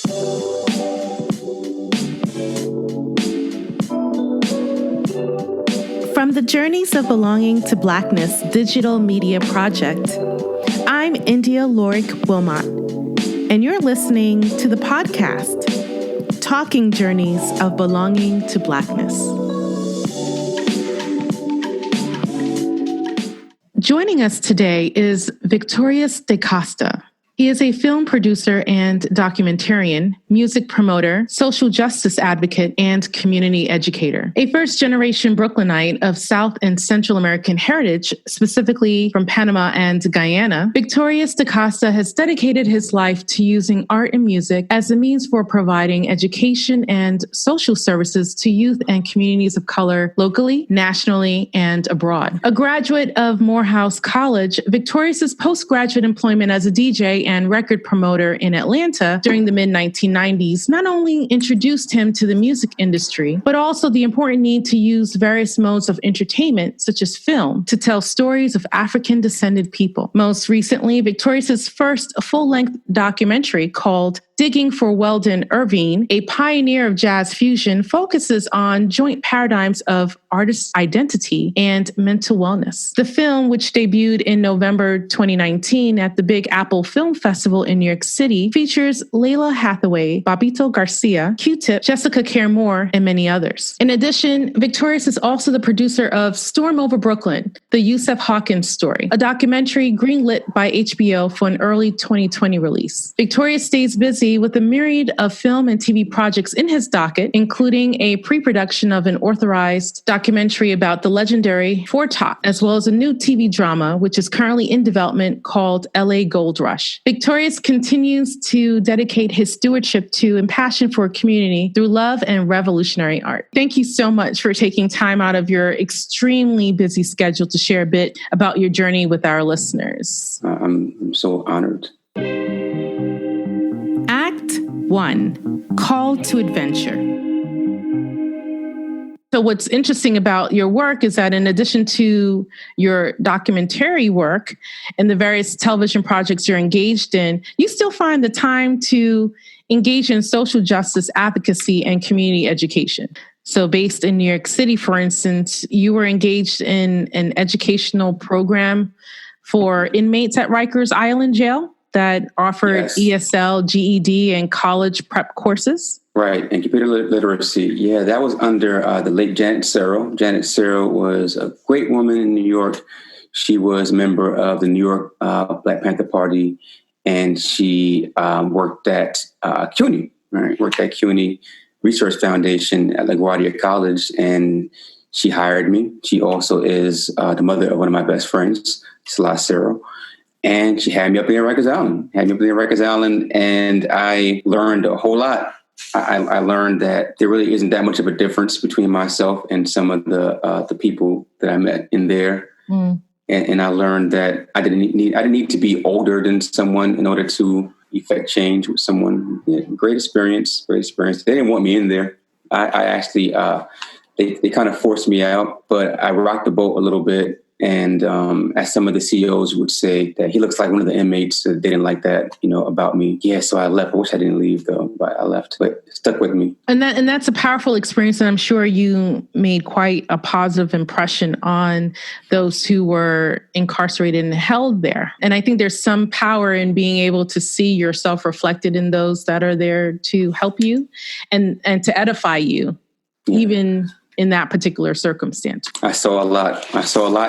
From the Journeys of Belonging to Blackness digital media project, I'm Yndia Wilmot, and you're listening to the podcast, Talking Journeys of Belonging to Blackness. Joining us today is Victorious DeCosta. He is a film producer and documentarian, music promoter, social justice advocate, and community educator. A first-generation Brooklynite of South and Central American heritage, specifically from Panama and Guyana, Victorious DeCosta has dedicated his life to using art and music as a means for providing education and social services to youth and communities of color locally, nationally, and abroad. A graduate of Morehouse College, Victorious's postgraduate employment as a DJ and record promoter in Atlanta during the mid-1990s not only introduced him to the music industry, but also the important need to use various modes of entertainment, such as film, to tell stories of African-descended people. Most recently, Victorious's first full-length documentary called Digging for Weldon Irvine, a pioneer of jazz fusion, focuses on joint paradigms of artist identity and mental wellness. The film, which debuted in November 2019 at the Big Apple Film Festival in New York City, features Layla Hathaway, Bobito Garcia, Q-Tip, Jessica Care Moore, and many others. In addition, Victorious is also the producer of Storm Over Brooklyn, the Yusef Hawkins Story, a documentary greenlit by HBO for an early 2020 release. Victorious stays busy with a myriad of film and TV projects in his docket, including a pre-production of an authorized documentary about the legendary Fort Top, as well as a new TV drama, which is currently in development called LA Gold Rush. Victorious continues to dedicate his stewardship to and passion for community through love and revolutionary art. Thank you so much for taking time out of your extremely busy schedule to share a bit about your journey with our listeners. I'm so honored. Act 1, Call to Adventure. So what's interesting about your work is that in addition to your documentary work and the various television projects you're engaged in, you still find the time to engage in social justice advocacy and community education. So based in New York City, for instance, you were engaged in an educational program for inmates at Rikers Island Jail that offered ESL, GED, and college prep courses. Right, and computer literacy. Yeah, that was under the late Janet Searle. Janet Searle was a great woman in New York. She was a member of the New York Black Panther Party, and she worked at CUNY, right? Worked at CUNY Research Foundation at LaGuardia College, and she hired me. She also is the mother of one of my best friends, Salah Searle. And she had me up there at Rikers Island. And I learned a whole lot. I learned that there really isn't that much of a difference between myself and some of the people that I met in there. And I learned that I didn't need to be older than someone in order to effect change with someone. Yeah, great experience. They didn't want me in there. I actually, they kind of forced me out, but I rocked the boat a little bit. And as some of the CEOs would say, that he looks like one of the inmates, they didn't like that, about me. Yeah, so I left. I wish I didn't leave, though, but I left. But it stuck with me. And that's a powerful experience, and I'm sure you made quite a positive impression on those who were incarcerated and held there. And I think there's some power in being able to see yourself reflected in those that are there to help you and to edify you, even in that particular circumstance. I saw a lot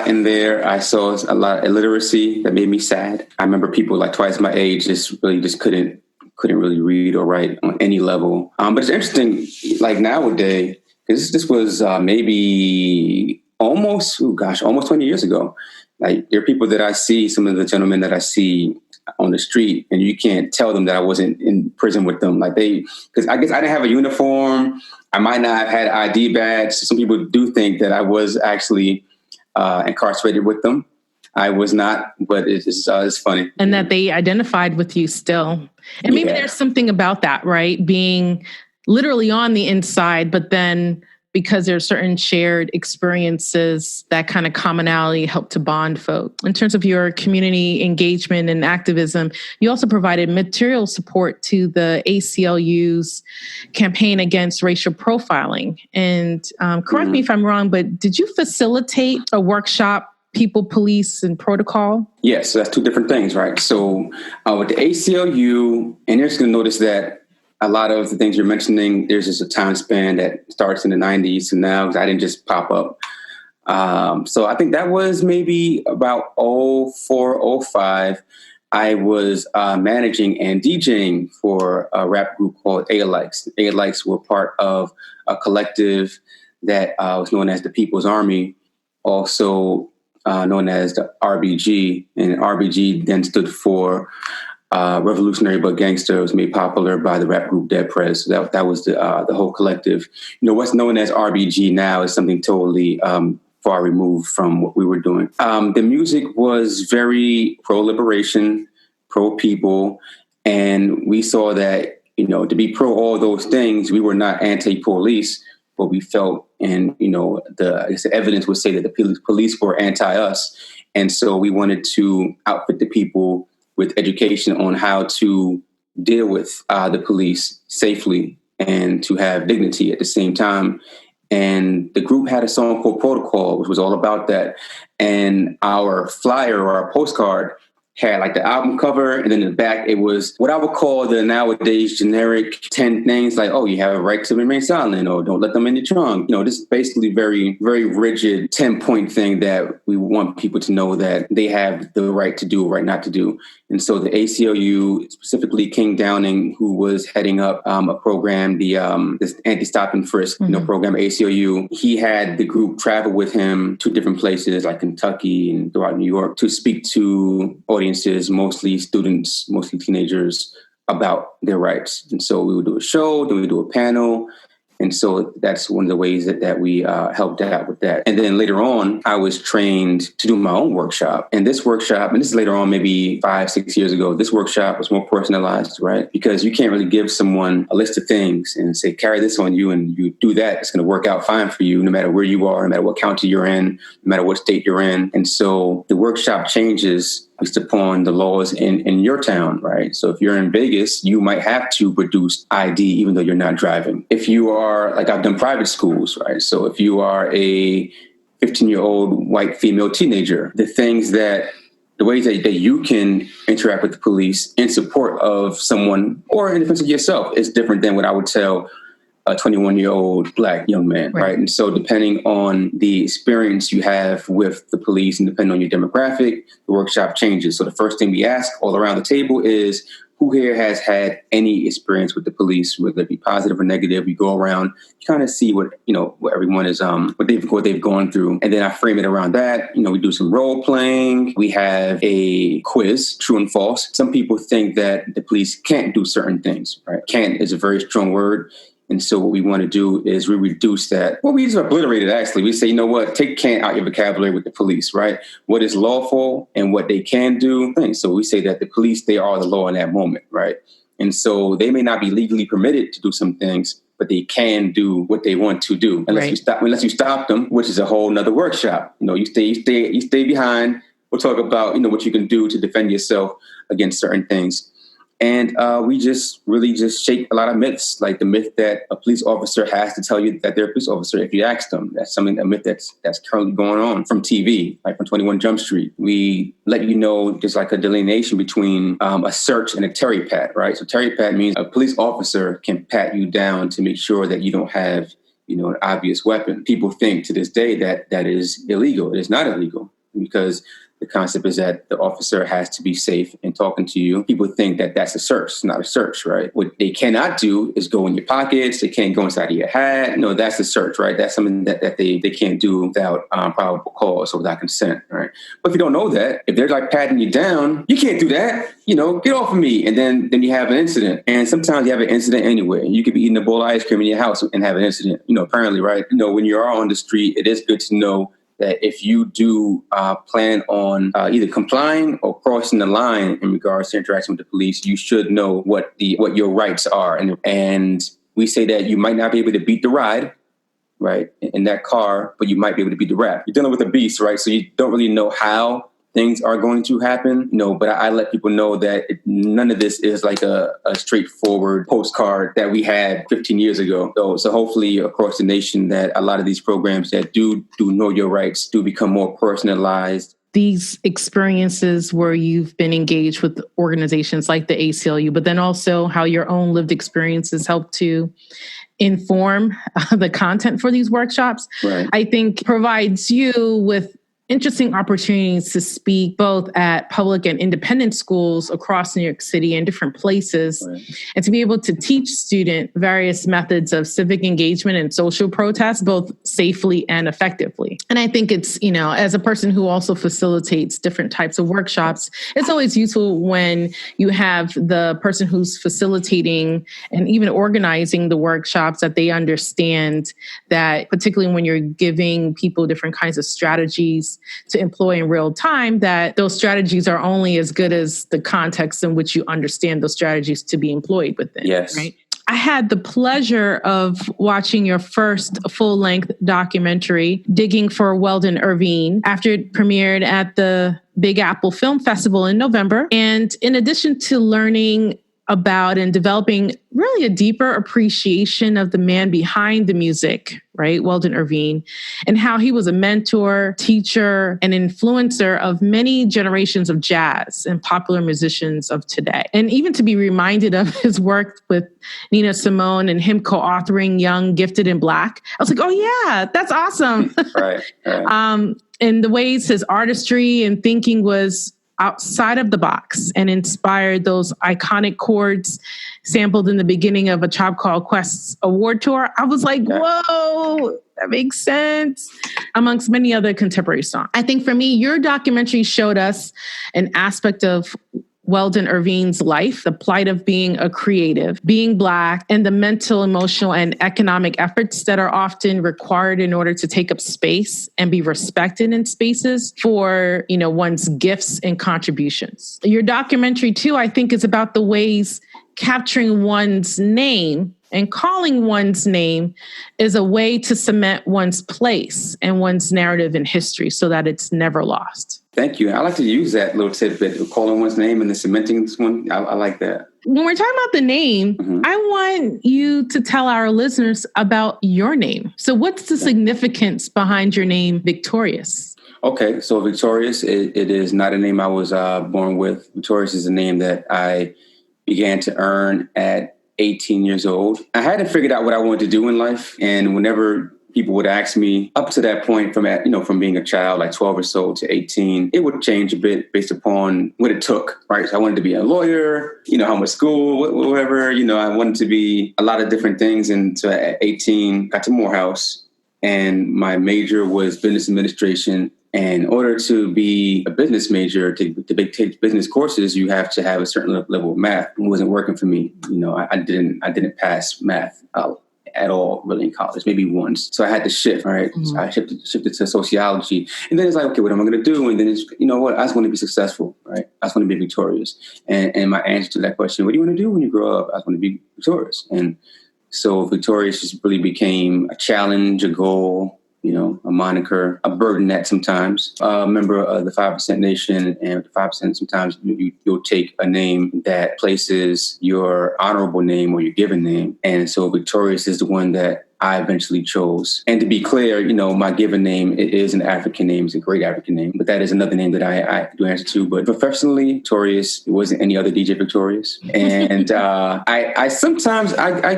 in there. I saw a lot of illiteracy that made me sad. I remember people like twice my age just couldn't really read or write on any level. But it's interesting, like nowadays, because this was maybe almost 20 years ago. Like there are people that I see, some of the gentlemen that I see on the street, and you can't tell them that I wasn't in prison with them. Because I guess I didn't have a uniform. I might not have had an ID badge. Some people do think that I was actually incarcerated with them. I was not, but it's funny. And that they identified with you still. And maybe there's something about that, right? Being literally on the inside, but then because there are certain shared experiences, that kind of commonality helped to bond folk. In terms of your community engagement and activism, you also provided material support to the ACLU's campaign against racial profiling. And correct me if I'm wrong, but did you facilitate a workshop, People, Police, and Protocol? Yes, so that's two different things, right? So with the ACLU, and you're just going to notice that a lot of the things you're mentioning, there's just a time span that starts in the 90s to now, because I didn't just pop up. So I think that was maybe about 04, 05. I was managing and DJing for a rap group called A-Likes. A-Likes were part of a collective that was known as the People's Army, also known as the RBG. And RBG then stood for Revolutionary But Gangster. It was made popular by the rap group Dead Prez. So that was the whole collective. What's known as RBG now is something totally far removed from what we were doing. The music was very pro-liberation, pro-people, and we saw that, to be pro all those things, we were not anti-police, but we felt, and the evidence would say that the police were anti-us, and so we wanted to outfit the people with education on how to deal with the police safely and to have dignity at the same time. And the group had a song called Protocol, which was all about that. And our flyer or our postcard had like the album cover, and then in the back, it was what I would call the nowadays generic 10 things like, oh, you have a right to remain silent, or don't let them in your trunk. This is basically very, very rigid 10-point thing that we want people to know that they have the right to do, right not to do. And so the ACLU, specifically King Downing, who was heading up a program, this anti-stop and frisk program at ACLU, he had the group travel with him to different places like Kentucky and throughout New York to speak to audiences, mostly students, mostly teenagers, about their rights. And so we would do a show, then we would do a panel. And so that's one of the ways that we helped out with that. And then later on, I was trained to do my own workshop. And this workshop, and this is later on, maybe 5-6 years ago, this workshop was more personalized, right? Because you can't really give someone a list of things and say, carry this on you and you do that. It's going to work out fine for you, no matter where you are, no matter what county you're in, no matter what state you're in. And so the workshop changes based upon the laws in your town, right? So if you're in Vegas, you might have to produce ID even though you're not driving. If you are, like I've done private schools, right? So if you are a 15-year-old white female teenager, the ways that you can interact with the police in support of someone or in defense of yourself is different than what I would tell a 21-year-old Black young man, right? And so depending on the experience you have with the police and depending on your demographic, the workshop changes. So the first thing we ask all around the table is, who here has had any experience with the police, whether it be positive or negative? We go around, kind of see what everyone is, what they've gone through. And then I frame it around that. We do some role playing. We have a quiz, true and false. Some people think that the police can't do certain things, right? Can't is a very strong word. And so what we want to do is we reduce that. Well, we just obliterate it, actually. We say, you know what, take can't out your vocabulary with the police, right? What is lawful and what they can do. So we say that the police, they are the law in that moment, right? And so they may not be legally permitted to do some things, but they can do what they want to do. Unless you stop them, which is a whole nother workshop. You stay behind. We'll talk about, what you can do to defend yourself against certain things. And we just shake a lot of myths, like the myth that a police officer has to tell you that they're a police officer if you ask them. That's a myth that's currently going on from TV, like from 21 Jump Street. We let you know there's like a delineation between a search and a Terry pat, right? So Terry pat means a police officer can pat you down to make sure that you don't have, an obvious weapon. People think to this day that is illegal. It is not illegal because the concept is that the officer has to be safe in talking to you. People think that that's a search. It's not a search, right? What they cannot do is go in your pockets. They can't go inside of your hat. No, that's a search, right? That's something that they can't do without probable cause or without consent, right? But if you don't know that, if they're like patting you down, you can't do that. Get off of me. And then you have an incident. And sometimes you have an incident anyway. You could be eating a bowl of ice cream in your house and have an incident, apparently, right? When you are on the street, it is good to know that if you do plan on either complying or crossing the line in regards to interaction with the police, you should know what your rights are. And we say that you might not be able to beat the ride, right, in that car, but you might be able to beat the rap. You're dealing with a beast, right? So you don't really know how things are going to happen, but I let people know that none of this is like a straightforward postcard that we had 15 years ago. So hopefully across the nation that a lot of these programs that do know your rights do become more personalized. These experiences where you've been engaged with organizations like the ACLU, but then also how your own lived experiences help to inform the content for these workshops, right, I think provides you with interesting opportunities to speak both at public and independent schools across New York City and different places, right, and to be able to teach students various methods of civic engagement and social protest, both safely and effectively. And I think it's, as a person who also facilitates different types of workshops, it's always useful when you have the person who's facilitating and even organizing the workshops that they understand that, particularly when you're giving people different kinds of strategies to employ in real time, that those strategies are only as good as the context in which you understand those strategies to be employed within. Yes. Right? I had the pleasure of watching your first full-length documentary, Digging for Weldon Irvine, after it premiered at the Big Apple Film Festival in November. And in addition to learning about and developing really a deeper appreciation of the man behind the music, right, Weldon Irvine, and how he was a mentor, teacher, and influencer of many generations of jazz and popular musicians of today. And even to be reminded of his work with Nina Simone and him co-authoring Young, Gifted, and Black, I was like, oh yeah, that's awesome. Right. And the ways his artistry and thinking was outside of the box and inspired those iconic chords sampled in the beginning of A Tribe Called Quest's award tour. I was like, whoa, that makes sense. Amongst many other contemporary songs. I think for me, your documentary showed us an aspect of Weldon Irvine's life, the plight of being a creative, being Black, and the mental, emotional, and economic efforts that are often required in order to take up space and be respected in spaces for, one's gifts and contributions. Your documentary, too, I think is about the ways capturing one's name and calling one's name is a way to cement one's place and one's narrative in history so that it's never lost. Thank you. I like to use that little tidbit of calling one's name and then cementing this one. I like that. When we're talking about the name, I want you to tell our listeners about your name. So what's the significance behind your name, Victorious? Okay, so Victorious, it is not a name I was born with. Victorious is a name that I began to earn at 18 years old. I hadn't figured out what I wanted to do in life. And whenever people would ask me up to that point from being a child, like 12 or so to 18, it would change a bit based upon what it took, right? So I wanted to be a lawyer, how much school, whatever, I wanted to be a lot of different things. And so at 18, got to Morehouse and my major was business administration. And in order to be a business major, to take business courses, you have to have a certain level of math. It wasn't working for me. I didn't pass math at all really in college, maybe once. So I had to shift, all right? So I shifted to sociology. And then it's like, okay, what am I going to do? And then it's, what? I just want to be successful, right? I just want to be victorious. And my answer to that question, what do you want to do when you grow up? I just want to be victorious. And so victorious just really became a challenge, a goal, a moniker, a burden that sometimes a member of the 5% Nation, and 5% sometimes you'll take a name that places your honorable name or your given name. And so Victorious is the one that I eventually chose. And to be clear, my given name, it is an African name. It's a great African name, but that is another name that I do answer to. But professionally, Victorious, it wasn't any other DJ Victorious. And I sometimes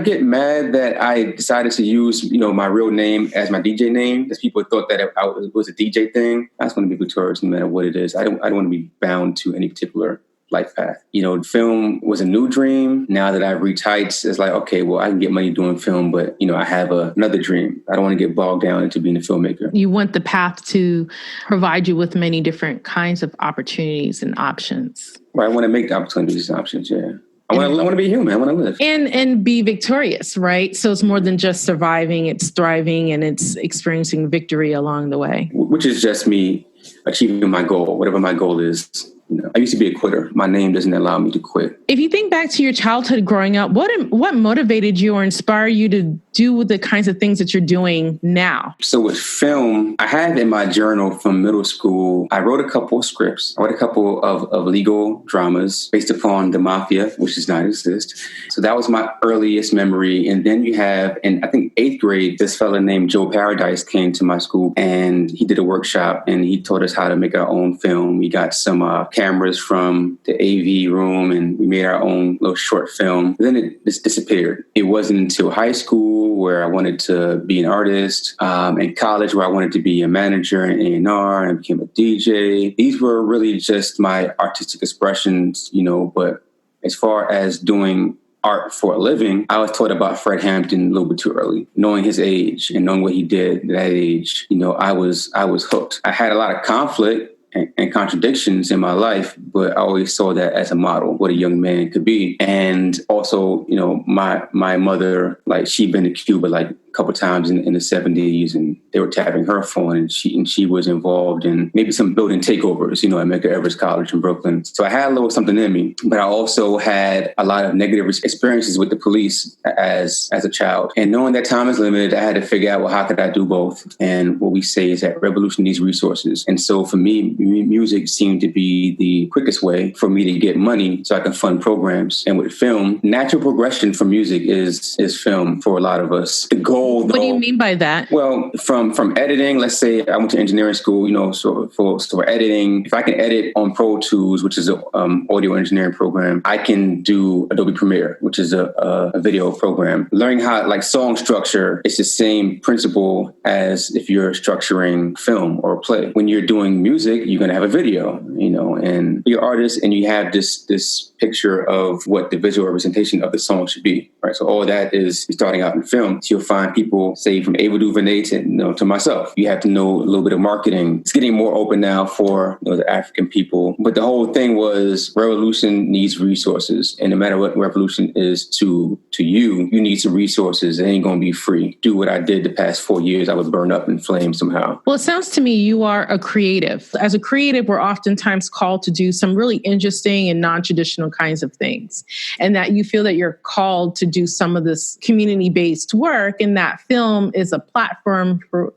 get mad that I decided to use, my real name as my DJ name, because people thought that it was a DJ thing. I just want to be Victorious no matter what it is. I don't want to be bound to any particular life path. Film was a new dream. Now that I've reached heights, it's like, okay, well, I can get money doing film, but, I have another dream. I don't want to get bogged down into being a filmmaker. You want the path to provide you with many different kinds of opportunities and options. Right. I want to make the opportunities and options, yeah. I want to be human. I want to live. And be victorious, right? So it's more than just surviving, it's thriving, and it's experiencing victory along the way. Which is just me achieving my goal, whatever my goal is. I used to be a quitter. My name doesn't allow me to quit. If you think back to your childhood growing up, what motivated you or inspired you to do the kinds of things that you're doing now? So with film, I had in my journal from middle school, I wrote a couple of scripts. I wrote a couple of legal dramas based upon the mafia, which does not exist. So that was my earliest memory. And then you have, in I think 8th grade, this fella named Joe Paradise came to my school and he did a workshop and he taught us how to make our own film. We got some cameras from the AV room and we made our own little short film. Then it just disappeared. It wasn't until high school where I wanted to be an artist, in college where I wanted to be a manager in A&R and became a DJ. These were really just my artistic expressions, but as far as doing art for a living, I was taught about Fred Hampton a little bit too early. Knowing his age and knowing what he did at that age, I was hooked. I had a lot of conflict and contradictions in my life, but I always saw that as a model, what a young man could be. And also, my mother, like she'd been to Cuba like a couple times in the 70s, and they were tapping her phone, and she was involved in maybe some building takeovers, at Medgar Evers College in Brooklyn. So I had a little something in me, but I also had a lot of negative experiences with the police as a child. And knowing that time is limited, I had to figure out, well, how could I do both? And what we say is that revolution needs resources. And so for me, music seemed to be the quickest way for me to get money so I can fund programs. And with film, natural progression for music is film for a lot of us. The goal, though, what do you mean by that? Well, from editing, let's say I went to engineering school, so for editing, if I can edit on Pro Tools, which is an audio engineering program, I can do Adobe Premiere, which is a video program. Learning how, like, song structure is the same principle as if you're structuring film or a play. When you're doing music, you're going to have a video, and you're artist and you have this picture of what the visual representation of the song should be, right? So all that is starting out in film. So you'll find people, say from Ava DuVernay to myself. You have to know a little bit of marketing. It's getting more open now for the African people. But the whole thing was revolution needs resources. And no matter what revolution is to you, you need some resources. It ain't going to be free. Do what I did the past 4 years. I was burned up in flames somehow. Well, it sounds to me you are a creative. As a creative, we're oftentimes called to do some really interesting and non-traditional kinds of things. And that you feel that you're called to do some of this community-based work, and that film is a platform for,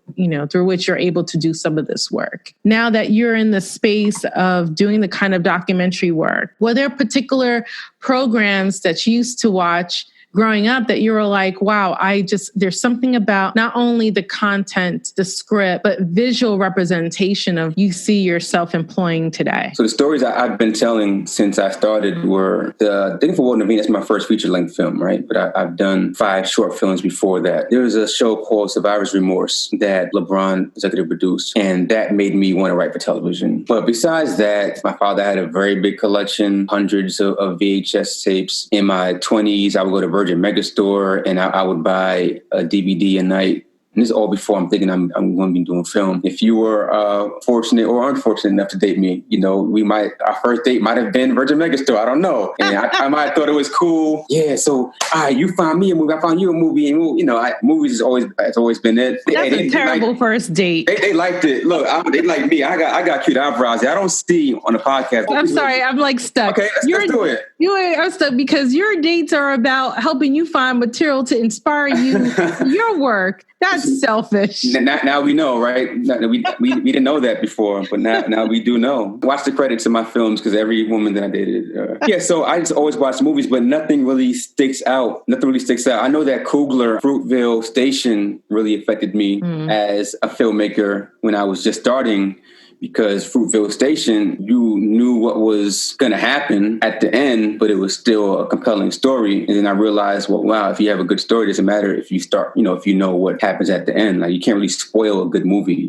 through which you're able to do some of this work. Now that you're in the space of doing the kind of documentary work, were there particular programs that you used to watch growing up that you were like, wow, there's something about not only the content, the script, but visual representation of you see yourself employing today? So the stories I've been telling since I started were the thing for Weldon Irvine. That's my first feature-length film, right? But I've done 5 short films before that. There was a show called Survivor's Remorse that LeBron executive produced, and that made me want to write for television. But besides that, my father had a very big collection, hundreds of VHS tapes. In my 20s, I would go to Virgin Megastore and I would buy a DVD a night. And this is all before I'm thinking I'm going to be doing film. If you were fortunate or unfortunate enough to date me, our first date might have been Virgin Megastore. I don't know. And I might have thought it was cool. Yeah, so you find me a movie, I found you a movie. And, movies has always been it. That's a terrible first date. They liked it. Look, they like me. I got cute eyebrows. I don't see on the podcast. I'm sorry. I'm like stuck. Okay, let's do it. I'm stuck because your dates are about helping you find material to inspire you, your work. That's selfish. Now we know, right? We didn't know that before, but now we do know. Watch the credits in my films because every woman that I dated. So I just always watch movies, but nothing really sticks out. I know that Coogler, Fruitvale Station really affected me as a filmmaker when I was just starting. Because Fruitvale Station, you knew what was going to happen at the end, but it was still a compelling story. And then I realized, well, wow, if you have a good story, it doesn't matter if you start, if you know what happens at the end. Like, you can't really spoil a good movie,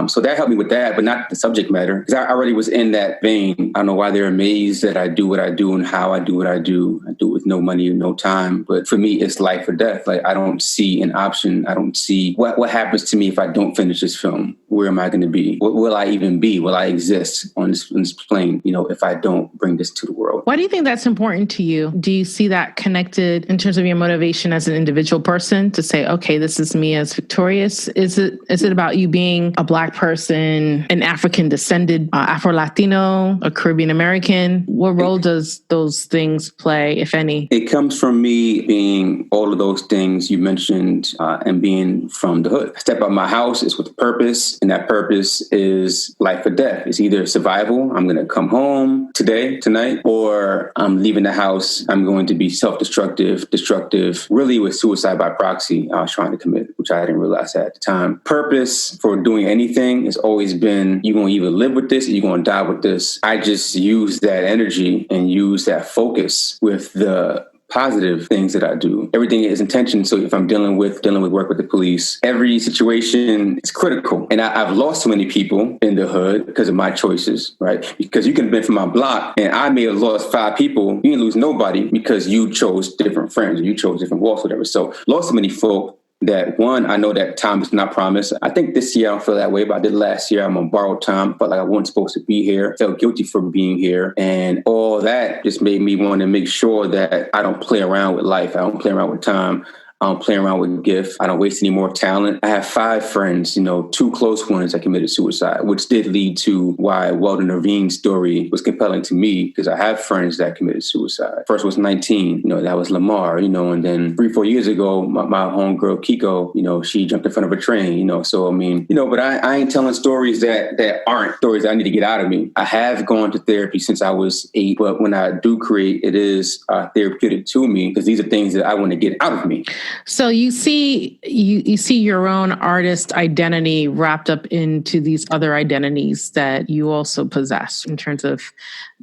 So that helped me with that, but not the subject matter. Because I already was in that vein. I don't know why they're amazed that I do what I do and how I do what I do. I do it with no money and no time. But for me, it's life or death. Like, I don't see an option. I don't see what happens to me if I don't finish this film. Where am I going to be? Will I even even be? Will I exist on this plane, if I don't bring this to the world? Why do you think that's important to you? Do you see that connected in terms of your motivation as an individual person to say, okay, this is me as Victorious? Is it about you being a Black person, an African descended, Afro-Latino, a Caribbean American? What role does those things play, if any? It comes from me being all of those things you mentioned and being from the hood. I step out my house is with a purpose, and that purpose is life or death. It's either survival, I'm going to come home tonight, or I'm leaving the house, I'm going to be self-destructive, destructive, really with suicide by proxy I was trying to commit, which I didn't realize at the time. Purpose for doing anything has always been, you're going to either live with this or you're going to die with this. I just use that energy and use that focus with the positive things that I do. Everything is intention. So if I'm dealing with work with the police, every situation is critical. And I've lost so many people in the hood because of my choices, right? Because you can have been from my block and I may have lost 5 people. You didn't lose nobody because you chose different friends or you chose different walks, whatever. So lost so many folk that, one, I know that time is not promised. I think this year I don't feel that way, but I did last year. I'm on borrowed time. Felt like I wasn't supposed to be here. Felt guilty for being here. And all that just made me want to make sure that I don't play around with life. I don't play around with time. I don't play around with gifts. I don't waste any more talent. I have 5 friends, 2 close ones that committed suicide, which did lead to why Weldon Irvine's story was compelling to me, because I have friends that committed suicide. First was 19, that was Lamar, and then 3-4 years ago, my homegirl Kiko, she jumped in front of a train, so I mean, but I ain't telling stories that aren't stories that I need to get out of me. I have gone to therapy since I was 8, but when I do create, it is therapeutic to me because these are things that I want to get out of me. So you see your own artist identity wrapped up into these other identities that you also possess in terms of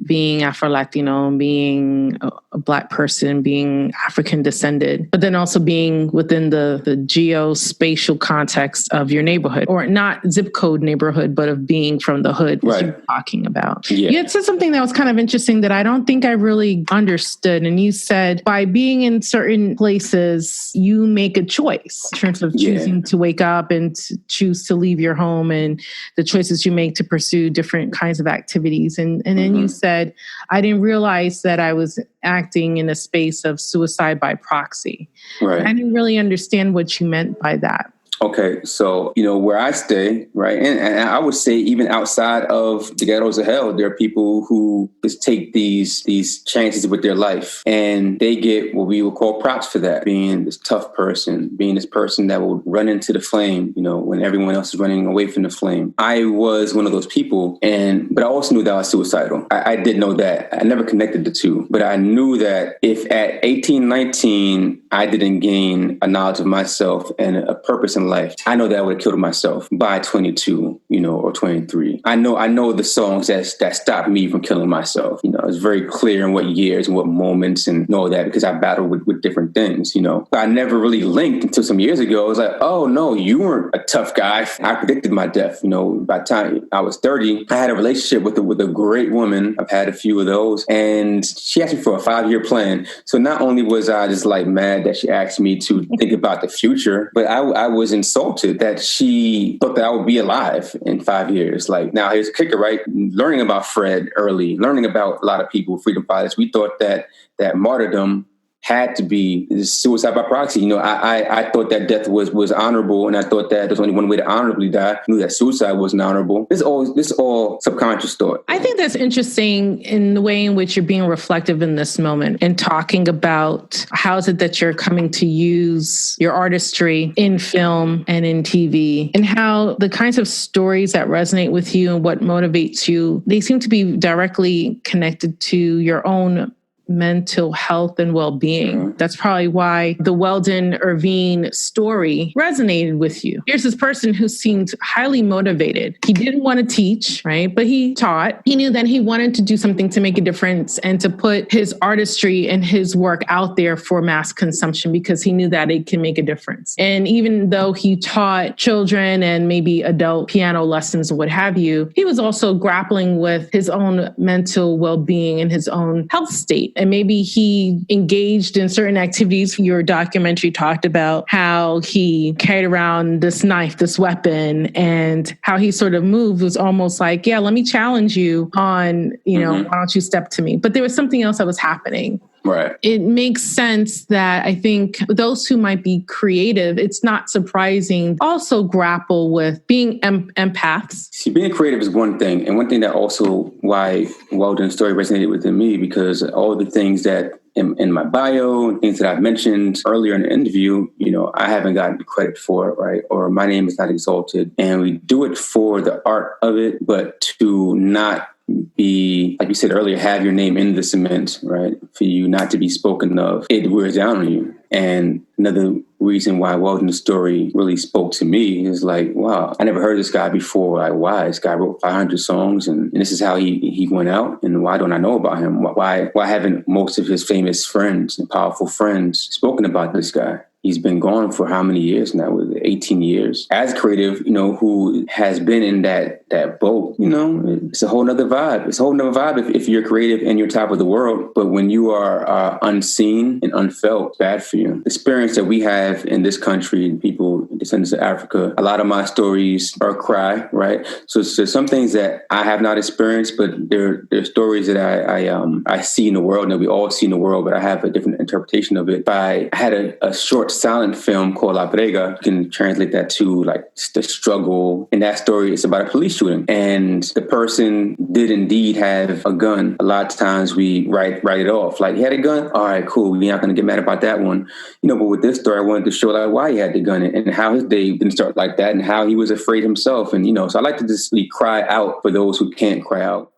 being Afro-Latino, being a Black person, being African descended, but then also being within the geospatial context of your neighborhood, or not zip code neighborhood, but of being from the hood that you're talking about. Yeah. You had said something that was kind of interesting that I don't think I really understood. And you said by being in certain places, you make a choice in terms of choosing to wake up and to choose to leave your home, and the choices you make to pursue different kinds of activities. And then you said, I didn't realize that I was acting in a space of suicide by proxy. Right. I didn't really understand what you meant by that. Okay, so, where I stay, right, and I would say even outside of the ghettos of hell, there are people who just take these chances with their life, and they get what we would call props for that, being this tough person, being this person that will run into the flame, when everyone else is running away from the flame. I was one of those people, but I also knew that I was suicidal. I did know that. I never connected the two, but I knew that if at 18, 19, I didn't gain a knowledge of myself and a purpose in life, I know that I would have killed myself by 22, or 23. I know the songs that stopped me from killing myself. It's very clear in what years and what moments and all that, because I battled with different things, But I never really linked until some years ago. I was like, oh no, you weren't a tough guy. I predicted my death. By the time I was 30, I had a relationship with a great woman. I've had a few of those, and she asked me for a 5-year plan. So not only was I just like mad that she asked me to think about the future, but I was insulted that she thought that I would be alive in 5 years. Like, now here's the kicker, right? Learning about Fred early, learning about a lot of people, freedom fighters, we thought that martyrdom had to be suicide by proxy. I thought that death was honorable, and I thought that there's only one way to honorably die. I knew that suicide wasn't honorable. This is all subconscious thought. I think that's interesting in the way in which you're being reflective in this moment and talking about how is it that you're coming to use your artistry in film and in TV, and how the kinds of stories that resonate with you and what motivates you, they seem to be directly connected to your own mental health and well-being. That's probably why the Weldon Irvine story resonated with you. Here's this person who seemed highly motivated. He didn't want to teach, right? But he taught. He knew that he wanted to do something to make a difference and to put his artistry and his work out there for mass consumption, because he knew that it can make a difference. And even though he taught children and maybe adult piano lessons and what have you, he was also grappling with his own mental well-being and his own health state. and maybe he engaged in certain activities. Your documentary talked about how he carried around this knife, this weapon, and how he sort of moved was almost like, yeah, let me challenge you on, why don't you step to me? But there was something else that was happening. Right. It makes sense that I think those who might be creative, it's not surprising, also grapple with being empaths. See, being creative is one thing. And one thing that also why Weldon's story resonated with me, because all the things that in my bio and things that I've mentioned earlier in the interview, I haven't gotten credit for it, right? Or my name is not exalted. And we do it for the art of it, but to not be, like you said earlier, have your name in the cement, right? For you not to be spoken of, it wears down on you. And another reason why Weldon's story really spoke to me is like, wow, I never heard this guy before. Like, why? This guy wrote 500 songs and this is how he went out. And why don't I know about him? Why haven't most of his famous friends and powerful friends spoken about this guy? He's been gone for how many years now? 18 years. As creative, who has been in that boat, it's a whole nother vibe. It's a whole nother vibe if you're creative and you're top of the world. But when you are unseen and unfelt, it's bad for you. The experience that we have in this country, people descendants of Africa, a lot of my stories are cry, right? So some things that I have not experienced, but they're stories that I see in the world and that we all see in the world, but I have a different interpretation of it. I had a short silent film called La Brega. You can translate that to like the struggle. In that story, it's about a police shooting. And the person did indeed have a gun. A lot of times we write it off. Like, he had a gun? All right, cool. We're not going to get mad about that one. But with this story, I wanted to show like why he had the gun and how his day didn't start like that and how he was afraid himself. And, so I like to just cry out for those who can't cry out.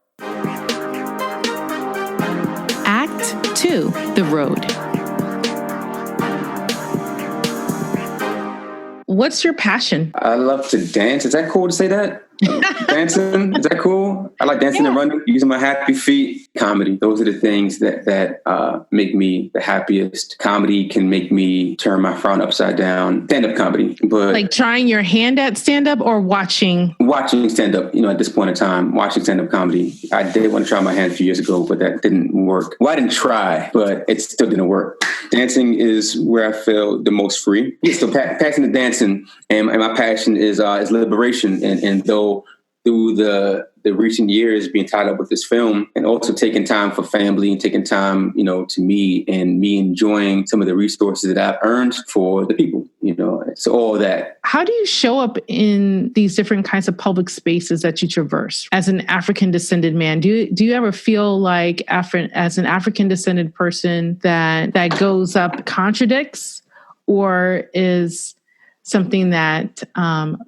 Act 2, The Road. What's your passion? I love to dance. Is that cool to say that? Dancing, is that cool? I like dancing and running, using my happy feet. Comedy, those are the things that make me the happiest. Comedy can make me turn my frown upside down. Stand-up comedy, but like trying your hand at stand-up or watching stand-up. At this point in time, watching stand-up comedy. I did want to try my hand a few years ago, but that didn't work. Well, I didn't try, but it still didn't work. Dancing is where I feel the most free. So passing the dancing, and my passion is liberation, and though through the recent years being tied up with this film and also taking time for family and taking time, to me and me enjoying some of the resources that I've earned for the people, so all that. How do you show up in these different kinds of public spaces that you traverse as an African descended man? Do you ever feel like as an African descended person that goes up contradicts or is something that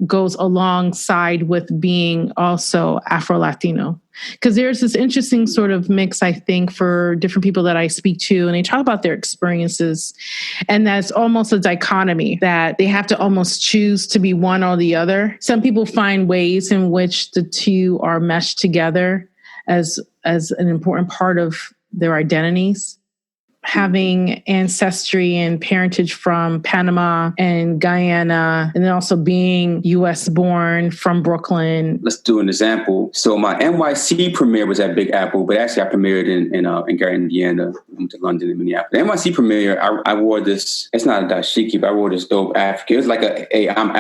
goes alongside with being also Afro-Latino? Because there's this interesting sort of mix, I think, for different people that I speak to, and they talk about their experiences. And that's almost a dichotomy that they have to almost choose to be one or the other. Some people find ways in which the two are meshed together as an important part of their identities. Having ancestry and parentage from Panama and Guyana, and then also being U.S. born from Brooklyn. Let's do an example. So my NYC premiere was at Big Apple, but actually I premiered in Gary, Indiana. I went to London and Minneapolis. The NYC premiere, I wore this. It's not a dashiki, but I wore this dope African. It was like I'm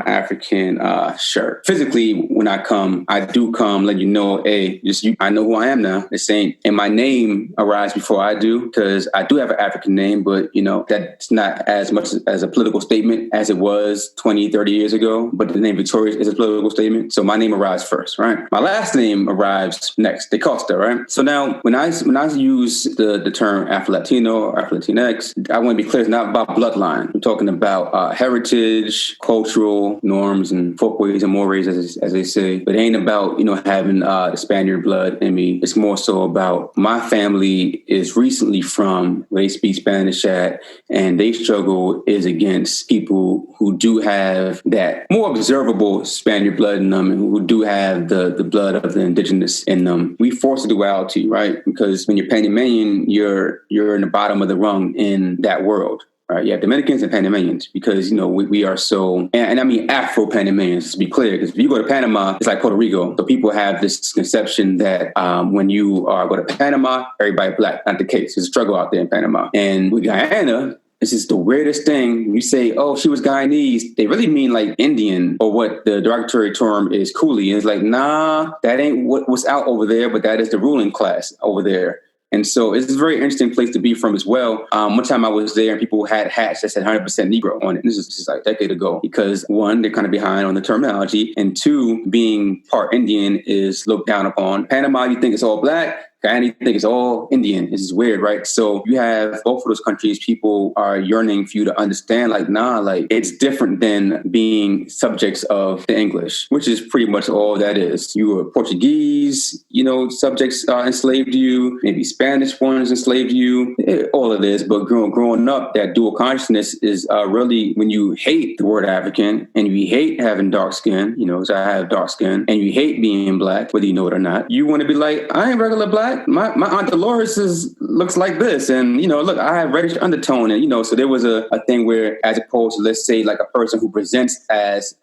African shirt. Physically, when I come, I do come, let you know, I know who I am now. This ain't, and my name arrives before I do. Because I do have an African name, but, that's not as much as a political statement as it was 20, 30 years ago. But the name Victorious is a political statement. So my name arrives first, right? My last name arrives next, DeCosta, right? So now when I use the term Afro-Latino or Afro-Latinx, I want to be clear, it's not about bloodline. I'm talking about heritage, cultural norms, and folkways and mores, as they say. But it ain't about, having the Spaniard blood in me. It's more so about my family is recently from where they speak Spanish at, and they struggle is against people who do have that more observable Spaniard blood in them and who do have the blood of the indigenous in them. We force a duality, right? Because when you're Panamanian, you're in the bottom of the rung in that world. right? You have Dominicans and Panamanians because, we are so, and I mean Afro-Panamanians, to be clear, because if you go to Panama, it's like Puerto Rico. So people have this conception that when you go to Panama, everybody black. Not the case. There's a struggle out there in Panama. And with Guyana, this is the weirdest thing. You say, oh, she was Guyanese. They really mean like Indian, or what the derogatory term is coolie. And it's like, nah, that ain't what's out over there, but that is the ruling class over there. And so it's a very interesting place to be from as well. One time I was there and people had hats that said 100% Negro on it. This is just like a decade ago because one, they're kind of behind on the terminology. And two, being part Indian is looked down upon. Panama, you think it's all black. Guyana, you think it's all Indian. This is weird, right? So you have both of those countries, people are yearning for you to understand, like, nah, like it's different than being subjects of the English, which is pretty much all that is. You were Portuguese, subjects enslaved you, maybe Spanish ones enslaved you, all of this. But growing up, that dual consciousness is really when you hate the word African and you hate having dark skin, so I have dark skin, and you hate being black, whether you know it or not, you want to be like, I ain't regular black. My Aunt Dolores looks like this. And, look, I have reddish undertone. And, so there was a thing where, as opposed to, let's say, like a person who presents as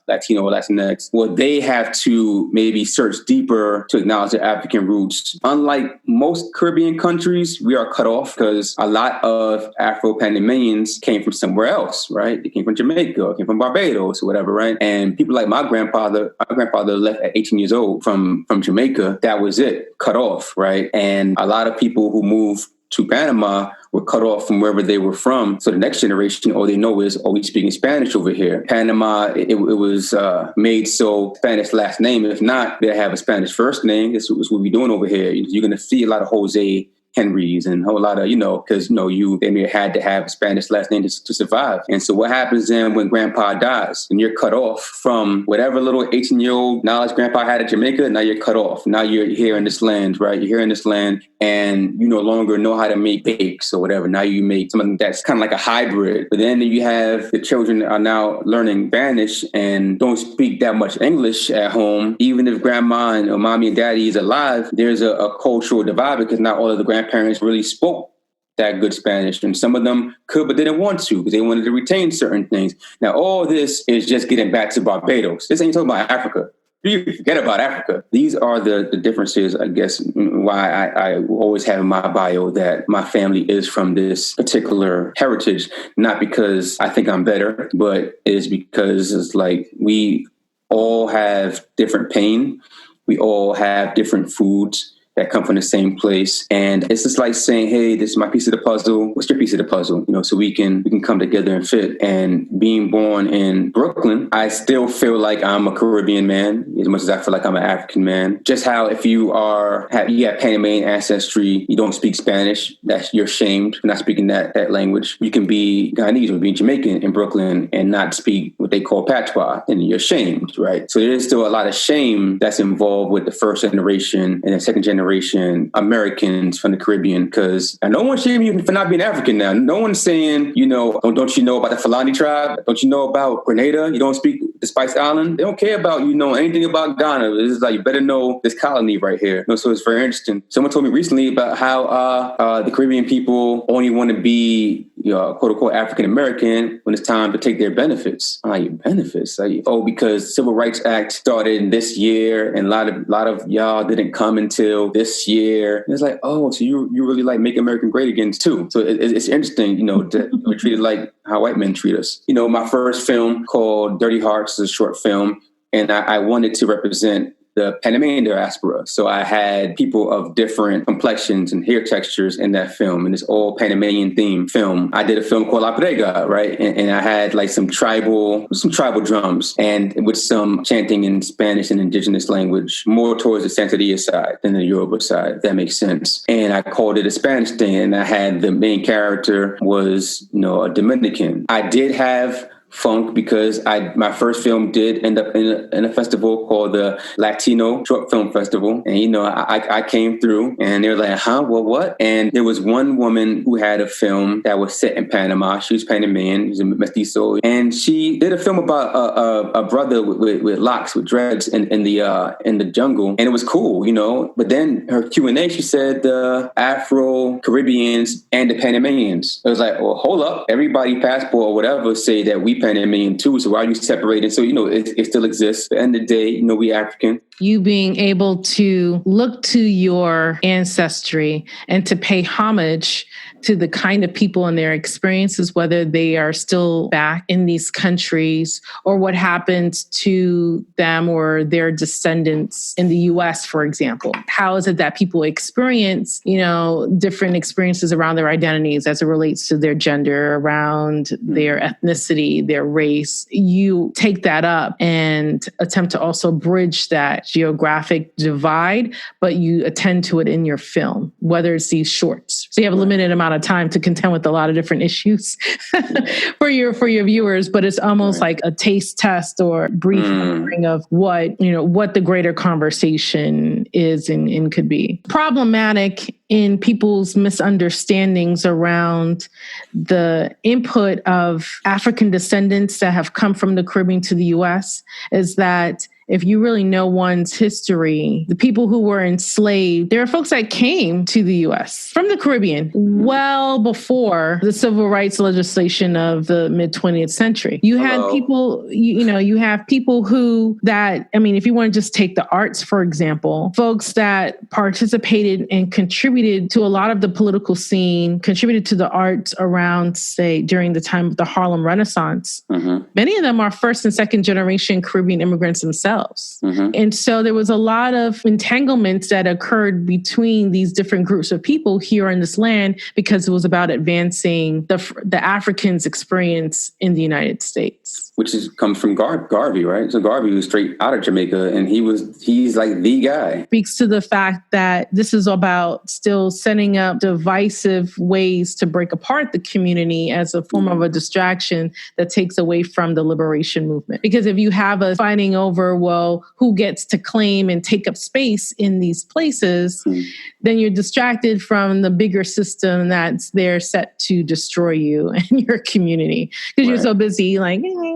Latino or Latinx, well, they have to maybe search deeper to acknowledge their African roots. Unlike most Caribbean countries, we are cut off because a lot of Afro-Panamanians came from somewhere else, right? They came from Jamaica, or came from Barbados or whatever, right? And people like my grandfather left at 18 years old from Jamaica. That was it, cut off, right? And a lot of people who moved to Panama were cut off from wherever they were from. So the next generation, all they know is, we speaking Spanish over here. Panama, it was made so Spanish last name. If not, they have a Spanish first name. This is what we're doing over here. You're going to see a lot of Jose Henrys and a whole lot of, because, they may have had to have a Spanish last name to survive. And so what happens then when grandpa dies and you're cut off from whatever little 18-year-old knowledge grandpa had at Jamaica, now you're cut off. Now you're here in this land, right? You're here in this land and you no longer know how to make bakes or whatever. Now you make something that's kind of like a hybrid. But then you have the children are now learning Spanish and don't speak that much English at home. Even if grandma and mommy and daddy is alive, there's a cultural divide because not all of the grandparents really spoke that good Spanish. And some of them could, but didn't want to because they wanted to retain certain things. Now, all this is just getting back to Barbados. This ain't talking about Africa. You forget about Africa. These are the differences, I guess, why I always have in my bio that my family is from this particular heritage, not because I think I'm better, but it's because it's like we all have different pain. We all have different foods that come from the same place. And it's just like saying, hey, this is my piece of the puzzle. What's your piece of the puzzle? So we can come together and fit. And being born in Brooklyn, I still feel like I'm a Caribbean man as much as I feel like I'm an African man. Just how if you have Panamanian ancestry, you don't speak Spanish, you're shamed for not speaking that language. You can be Guyanese or be Jamaican in Brooklyn and not speak what they call patois, and you're shamed, right? So there's still a lot of shame that's involved with the first generation and the second generation Americans from the Caribbean, because no one's shaming you for not being African now. No one's saying, don't you know about the Fulani tribe? Don't you know about Grenada? You don't speak the Spice Island? They don't care about anything about Ghana. It's like, you better know this colony right here. So it's very interesting. Someone told me recently about how the Caribbean people only want to be quote unquote African American when it's time to take their benefits. Your benefits? Because the Civil Rights Act started this year and a lot of y'all didn't come until this year. And it's like, so you really like make America great again too. So it's interesting, that we're treated like how white men treat us. My first film called Dirty Hearts is a short film, and I wanted to represent the Panamanian diaspora. So I had people of different complexions and hair textures in that film, and it's all Panamanian themed film. I did a film called La Brega, right? And I had like some tribal drums and with some chanting in Spanish and indigenous language, more towards the Santeria side than the Yoruba side, if that makes sense. And I called it a Spanish thing, and I had the main character was, a Dominican. I did have funk because my first film did end up in a festival called the Latino Short Film Festival. And, I came through and they were like, huh, well, what? And there was one woman who had a film that was set in Panama. She was Panamanian, she was a mestizo. And she did a film about a brother with locks, with dreads in the jungle. And it was cool, But then her Q&A, she said the Afro-Caribbeans and the Panamanians. It was like, well, hold up. Everybody passport or whatever say that we Panamanian too. So why are you separating? So, it still exists. At the end of the day, we African. You being able to look to your ancestry and to pay homage to the kind of people and their experiences, whether they are still back in these countries or what happened to them or their descendants in the US, for example. How is it that people experience, different experiences around their identities as it relates to their gender, around their ethnicity, their race? You take that up and attempt to also bridge that geographic divide, but you attend to it in your film, whether it's these shorts. So you have a limited amount of time to contend with a lot of different issues for your viewers, but it's almost like a taste test or brief offering of what the greater conversation is and could be. Problematic in people's misunderstandings around the input of African descendants that have come from the Caribbean to the US is that if you really know one's history, the people who were enslaved, there are folks that came to the U.S. from the Caribbean well before the civil rights legislation of the mid-20th century. You had people, you have people if you want to just take the arts, for example, folks that participated and contributed to a lot of the political scene, contributed to the arts around, say, during the time of the Harlem Renaissance. Mm-hmm. Many of them are first and second generation Caribbean immigrants themselves. Mm-hmm. And so there was a lot of entanglements that occurred between these different groups of people here in this land because it was about advancing the Africans' experience in the United States. Which comes from Garvey, right? So Garvey was straight out of Jamaica, and he's like the guy. Speaks to the fact that this is about still setting up divisive ways to break apart the community as a form of a distraction that takes away from the liberation movement. Because if you have a fighting over, well, who gets to claim and take up space in these places, then you're distracted from the bigger system that's there set to destroy you and your community. Because you're so busy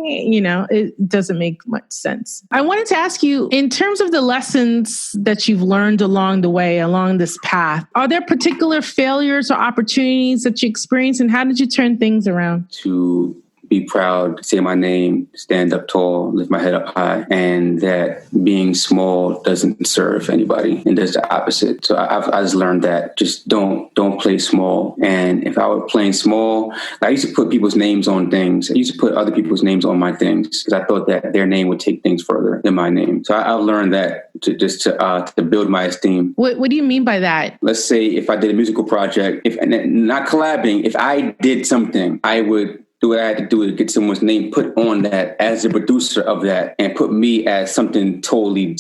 it doesn't make much sense. I wanted to ask you, in terms of the lessons that you've learned along the way, along this path, are there particular failures or opportunities that you experienced, and how did you turn things around? To be proud, say my name, stand up tall, lift my head up high, and that being small doesn't serve anybody and does the opposite. So I just learned that just don't play small. And if I were playing small, I used to put people's names on things. I used to put other people's names on my things because I thought that their name would take things further than my name. So I've learned that to build my esteem. What do you mean by that? Let's say if I did a musical project, not collabing, if I did something, I would do what I had to do to get someone's name put on that as the producer of that and put me as something totally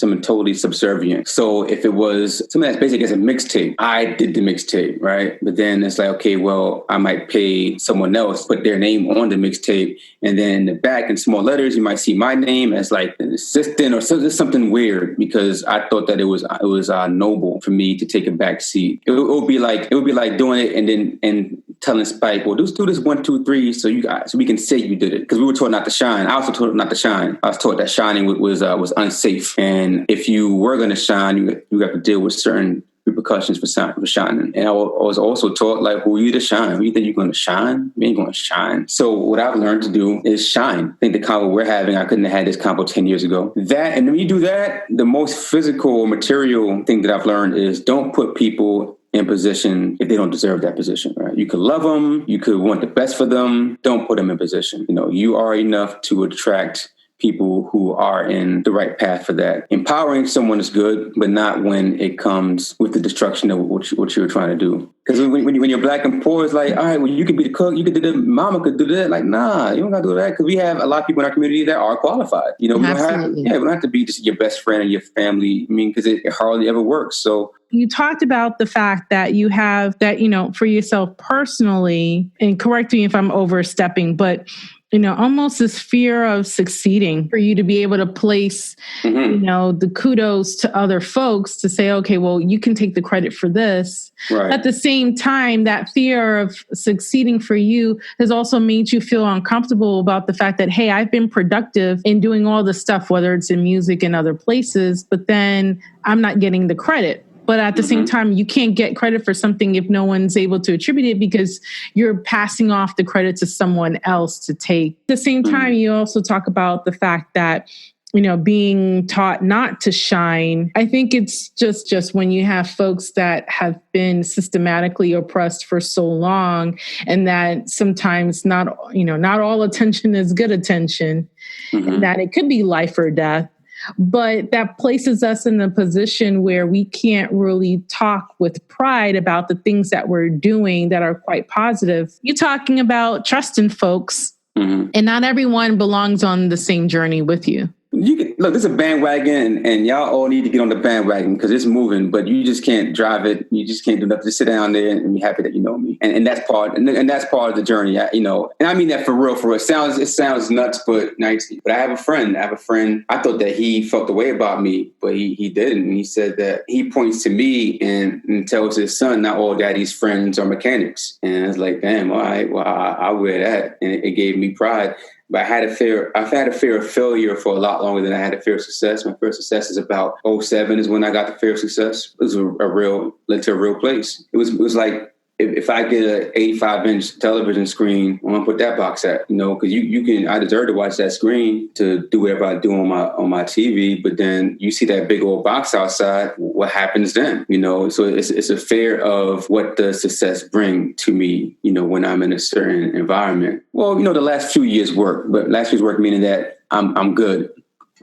subservient. So if it was something that's basic as a mixtape, I did the mixtape, right? But then it's like, okay, well, I might pay someone else, put their name on the mixtape. And then in the back in small letters, you might see my name as like an assistant or something weird because I thought that it was noble for me to take a back seat. It would be like doing it and telling Spike, well, just do this 1, 2, 3 so we can say you did it. Because we were told not to shine. I also told not to shine. I was told that shining was unsafe. And if you were going to shine, you have to deal with certain repercussions for shining. And I was also taught, like, who are you to shine? Who you think you're going to shine? You ain't going to shine. So what I've learned to do is shine. I think the convo we're having, I couldn't have had this convo 10 years ago. And when you do that, the most physical, material thing that I've learned is don't put people in position if they don't deserve that position, right? You could love them. You could want the best for them. Don't put them in position. You are enough to attract people who are in the right path for that. Empowering someone is good, but not when it comes with the destruction of what you're trying to do. Because when you're black and poor, it's like, all right, well, you could be the cook, you could do that, mama could do that. Like, nah, you don't got to do that. Because we have a lot of people in our community that are qualified. We don't have to be just your best friend and your family. I mean, because it hardly ever works. So you talked about the fact that you have that, for yourself personally, and correct me if I'm overstepping, but almost this fear of succeeding for you to be able to place, the kudos to other folks to say, okay, well, you can take the credit for this. Right. At the same time, that fear of succeeding for you has also made you feel uncomfortable about the fact that, hey, I've been productive in doing all this stuff, whether it's in music and other places, but then I'm not getting the credit. But at the same time, you can't get credit for something if no one's able to attribute it because you're passing off the credit to someone else to take. At the same time, you also talk about the fact that, being taught not to shine. I think it's just when you have folks that have been systematically oppressed for so long, and that sometimes not all attention is good attention, and that it could be life or death. But that places us in a position where we can't really talk with pride about the things that we're doing that are quite positive. You're talking about trusting folks, and not everyone belongs on the same journey with you. Look, this is a bandwagon, and y'all all need to get on the bandwagon because it's moving, but you just can't drive it. You just can't do nothing. Just sit down there and be happy that you know me. And that's part, and that's part of the journey, and I mean that for real. It sounds nuts, but I have a friend. I thought that he felt the way about me, but he didn't. And he said that he points to me and tells his son, not all daddy's friends are mechanics. And I was like, damn, all right, well, I'll wear that. And it gave me pride. But I've had a fear of failure for a lot longer than I had a fear of success. My fear of success is about 2007 is when I got the fear of success. It was led to a real place. It was like, if I get an 85-inch television screen, I'm gonna put that box at, because I deserve to watch that screen to do whatever I do on my TV. But then you see that big old box outside, what happens then? So it's a fear of what does success bring to me, when I'm in a certain environment. Well, the last few years work, meaning that I'm good.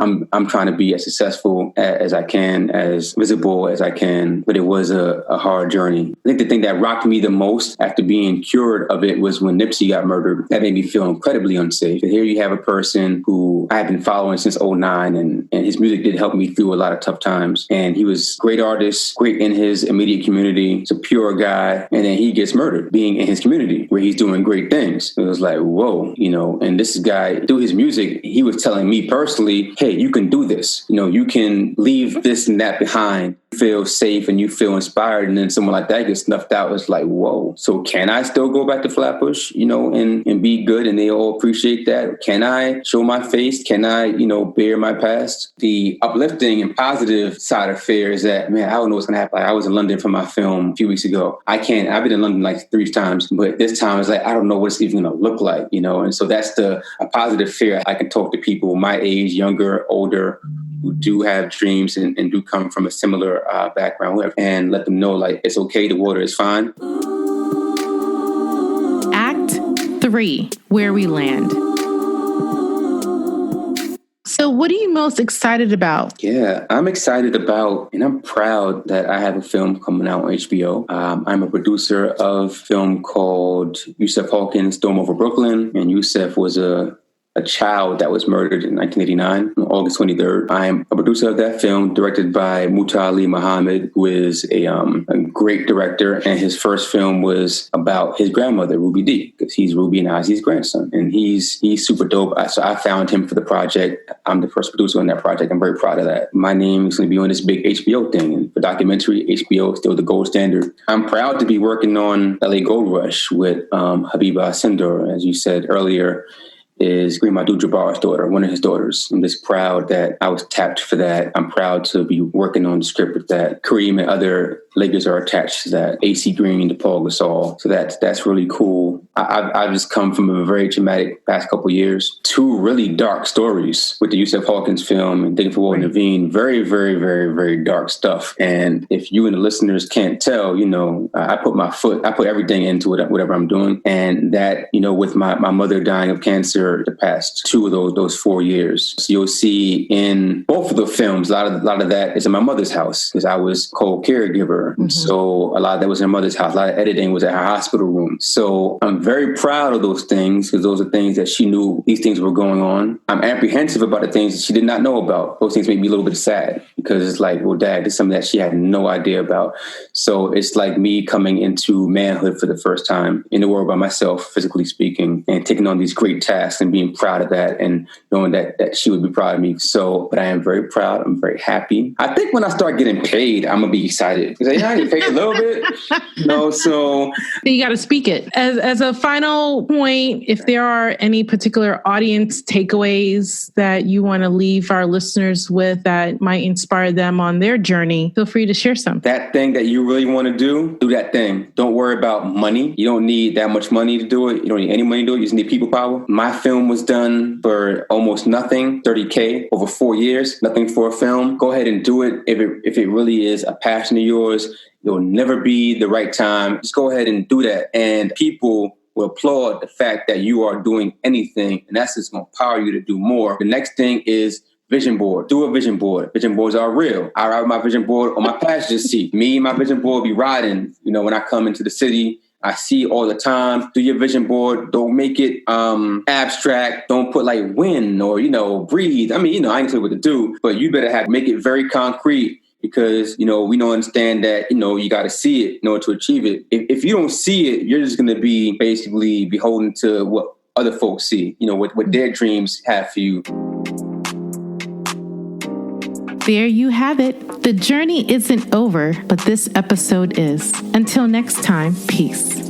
I'm trying to be as successful as I can, as visible as I can, but it was a hard journey. I think the thing that rocked me the most after being cured of it was when Nipsey got murdered. That made me feel incredibly unsafe. And here you have a person who I've been following since 2009, and his music did help me through a lot of tough times. And he was a great artist, great in his immediate community. He's a pure guy. And then he gets murdered being in his community where he's doing great things. It was like, whoa, and this guy, through his music, he was telling me personally, hey, you can do this. You can leave this and that behind, feel safe, and you feel inspired. And then someone like that gets snuffed out. It's like, whoa. So can I still go back to Flatbush, and be good, and they all appreciate that? Can I show my face? Can I, bear my past? The uplifting and positive side of fear is that, man, I don't know what's going to happen. Like, I was in London for my film a few weeks ago. I've been in London like 3 times, but this time it's like, I don't know what it's even going to look like, And so that's a positive fear. I can talk to people my age, younger, older, who do have dreams and do come from a similar background, and let them know, like, it's okay, the water is fine. Act 3, Where We Land. So what are you most excited about? Yeah, I'm excited about, and I'm proud that I have a film coming out on HBO. I'm a producer of a film called Yusef Hawkins Story over Brooklyn, and Yusef was a child that was murdered in 1989, on August 23rd. I am a producer of that film, directed by Mutali Muhammad, who is a great director. And his first film was about his grandmother, Ruby D, because he's Ruby and Ozzy's grandson. And he's super dope. So I found him for the project. I'm the first producer on that project. I'm very proud of that. My name is going to be on this big HBO thing. And for documentary, HBO is still the gold standard. I'm proud to be working on LA Gold Rush with Habiba Sindor, as you said earlier, is Kareem Abdul-Jabbar's daughter, one of his daughters. I'm just proud that I was tapped for that. I'm proud to be working on the script with that. Kareem and other Lakers are attached to that. AC Green, DePaul Gasol. So that's really cool. I've just come from a very traumatic past couple of years. 2 really dark stories with the Yusef Hawkins film and Digging for Weldon Irvine. Very, very, very, very dark stuff. And if you and the listeners can't tell, I put everything into it, whatever I'm doing. And that, with my mother dying of cancer the past 2 of those 4 years. So you'll see in both of the films, a lot of that is in my mother's house, because I was co-caregiver her. So a lot of that was in her mother's house. A lot of editing was at her hospital room. So I'm very proud of those things because those are things that she knew these things were going on. I'm apprehensive about the things that she did not know about. Those things make me a little bit sad because it's like, well, Dad, this is something that she had no idea about. So it's like me coming into manhood for the first time in the world by myself, physically speaking, and taking on these great tasks and being proud of that and knowing that she would be proud of me. So, but I am very proud. I'm very happy. I think when I start getting paid, I'm going to be excited because I get paid a little bit, so. You got to speak it. As a final point, if there are any particular audience takeaways that you want to leave our listeners with that might inspire them on their journey, feel free to share some. That thing that you really want to do that thing. Don't worry about money. You don't need that much money to do it. You don't need any money to do it. You just need people power. My film was done for almost nothing, $30K over 4 years, nothing for a film. Go ahead and do it. If it really is a passion of yours, it'll never be the right time. Just go ahead and do that. And people will applaud the fact that you are doing anything. And that's just going to empower you to do more. The next thing is vision board. Do a vision board. Vision boards are real. I ride my vision board on my passenger seat. Me and my vision board be riding. When I come into the city, I see all the time. Do your vision board. Don't make it abstract. Don't put like win or, breathe. I mean, I ain't tell you what to do, but you better make it very concrete because, we don't understand that, you got to see it in order to achieve it. If you don't see it, you're just going to be basically beholden to what other folks see, what their dreams have for you. There you have it. The journey isn't over, but this episode is. Until next time, peace.